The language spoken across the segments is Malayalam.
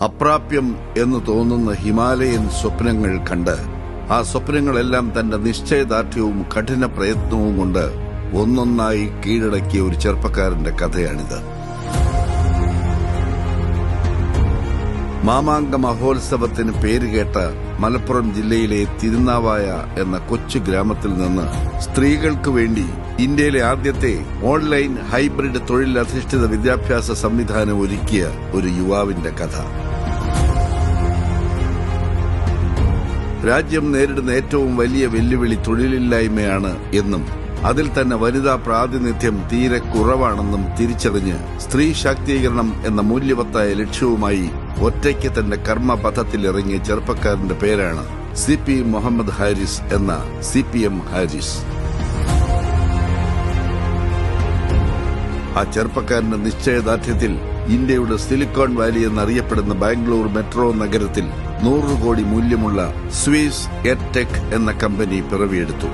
അപ്രാപ്യം എന്ന് തോന്നുന്ന ഹിമാലയൻ സ്വപ്നങ്ങൾ കണ്ട് ആ സ്വപ്നങ്ങളെല്ലാം തന്റെ നിശ്ചയദാർഢ്യവും കഠിന പ്രയത്നവും കൊണ്ട് ഒന്നൊന്നായി കീഴടക്കിയ ഒരു ചെറുപ്പക്കാരന്റെ കഥയാണിത്. മാമാങ്ക മഹോത്സവത്തിന് പേരുകേട്ട മലപ്പുറം ജില്ലയിലെ തിരുനാവായ എന്ന കൊച്ചു ഗ്രാമത്തിൽ നിന്ന് സ്ത്രീകൾക്ക് വേണ്ടി ഇന്ത്യയിലെ ആദ്യത്തെ ഓൺലൈൻ ഹൈബ്രിഡ് തൊഴിലധിഷ്ഠിത വിദ്യാഭ്യാസ സംവിധാനം ഒരുക്കിയ ഒരു യുവാവിന്റെ കഥ. രാജ്യം നേരിടുന്ന ഏറ്റവും വലിയ വെല്ലുവിളി തൊഴിലില്ലായ്മയാണ് എന്നും അതിൽ തന്നെ വനിതാ പ്രാതിനിധ്യം തീരെ കുറവാണെന്നും തിരിച്ചറിഞ്ഞ് സ്ത്രീ ശാക്തീകരണം എന്ന മൂല്യവത്തായ ലക്ഷ്യവുമായി ഒറ്റയ്ക്ക് തന്റെ കർമ്മപഥത്തിലിറങ്ങിയ ചെറുപ്പക്കാരന്റെ പേരാണ് CP മുഹമ്മദ് ഹാരിസ് എന്ന CPM ഹാരിസ്. ആ ചെറുപ്പക്കാരന്റെ നിശ്ചയദാർഢ്യത്തിൽ ഇന്ത്യയുടെ സിലിക്കോൺ വാലി എന്നറിയപ്പെടുന്ന ബാംഗ്ലൂർ മെട്രോ നഗരത്തിൽ 100 കോടി മൂല്യമുള്ള സ്വിസ് എഡ്ടെക് എന്ന കമ്പനി പിറവിയെടുത്തു.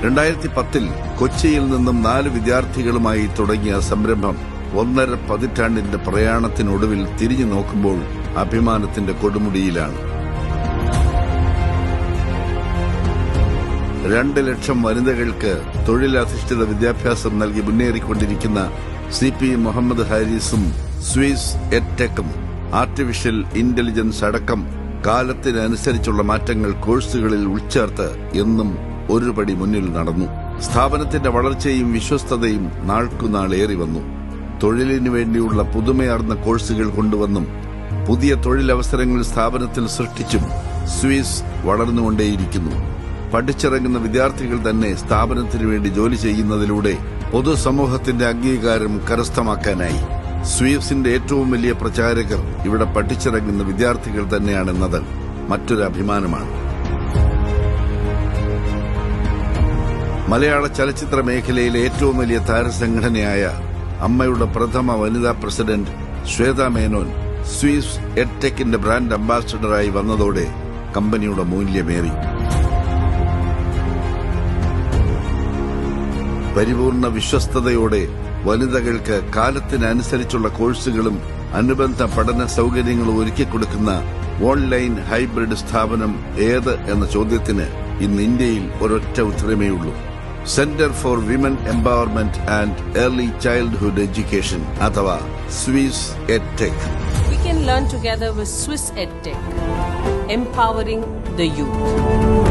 2010 കൊച്ചിയിൽ നിന്നും 4 വിദ്യാർത്ഥികളുമായി തുടങ്ങിയ സംരംഭം 1.5 പതിറ്റാണ്ടിന്റെ പ്രയാണത്തിനൊടുവിൽ തിരിഞ്ഞു നോക്കുമ്പോൾ അഭിമാനത്തിന്റെ കൊടുമുടിയിലാണ്. 2 ലക്ഷം വനിതകൾക്ക് തൊഴിലധിഷ്ഠിത വിദ്യാഭ്യാസം നൽകി മുന്നേറിക്കൊണ്ടിരിക്കുന്ന CP മുഹമ്മദ് ഹാരിസും സ്വിസ് എഡ്ടെക്കും ആർട്ടിഫിഷ്യൽ ഇന്റലിജൻസ് അടക്കം കാലത്തിനനുസരിച്ചുള്ള മാറ്റങ്ങൾ കോഴ്സുകളിൽ ഉൾച്ചേർത്ത് എന്നും ഒരുപടി മുന്നിൽ നടന്നു. സ്ഥാപനത്തിന്റെ വളർച്ചയും വിശ്വസ്തതയും നാൾക്കുനാളേറി വന്നു. തൊഴിലിനു വേണ്ടിയുള്ള പുതുമയാർന്ന കോഴ്സുകൾ കൊണ്ടുവന്നും പുതിയ തൊഴിലവസരങ്ങൾ സ്ഥാപനത്തിൽ സൃഷ്ടിച്ചും സ്വിസ് വളർന്നുകൊണ്ടേയിരിക്കുന്നു. പഠിച്ചിറങ്ങുന്ന വിദ്യാർത്ഥികൾ തന്നെ സ്ഥാപനത്തിനു വേണ്ടി ജോലി ചെയ്യുന്നതിലൂടെ പൊതുസമൂഹത്തിന്റെ അംഗീകാരം കരസ്ഥമാക്കാനായി. സ്വിസിന്റെ ഏറ്റവും വലിയ പ്രചാരകർ ഇവിടെ പഠിച്ചിറങ്ങുന്ന വിദ്യാർത്ഥികൾ തന്നെയാണെന്നത് മറ്റൊരു അഭിമാനമാണ്. മലയാള ചലച്ചിത്ര മേഖലയിലെ ഏറ്റവും വലിയ താരസംഘടനയായ അമ്മയുടെ പ്രഥമ വനിതാ പ്രസിഡന്റ് ശ്വേത മേനോൻ സ്വിസ് എഡ്ടെക്കിന്റെ ബ്രാൻഡ് അംബാസഡറായി വന്നതോടെ കമ്പനിയുടെ മൂല്യമേറി. പരിപൂർണ വിശ്വസ്തയോടെ വനിതകൾക്ക് കാലത്തിനനുസരിച്ചുള്ള കോഴ്സുകളും അനുബന്ധ പഠന സൌകര്യങ്ങളും ഒരുക്കിക്കൊടുക്കുന്ന ഓൺലൈൻ ഹൈബ്രിഡ് സ്ഥാപനം ഏത് എന്ന ചോദ്യത്തിന് ഇന്ന് ഇന്ത്യയിൽ ഒരൊറ്റ ഉത്തരമേയുള്ളൂ: centre for women empowerment and early childhood education അഥവാ Swiss edtech. We can learn together with Swiss EdTech, empowering the youth.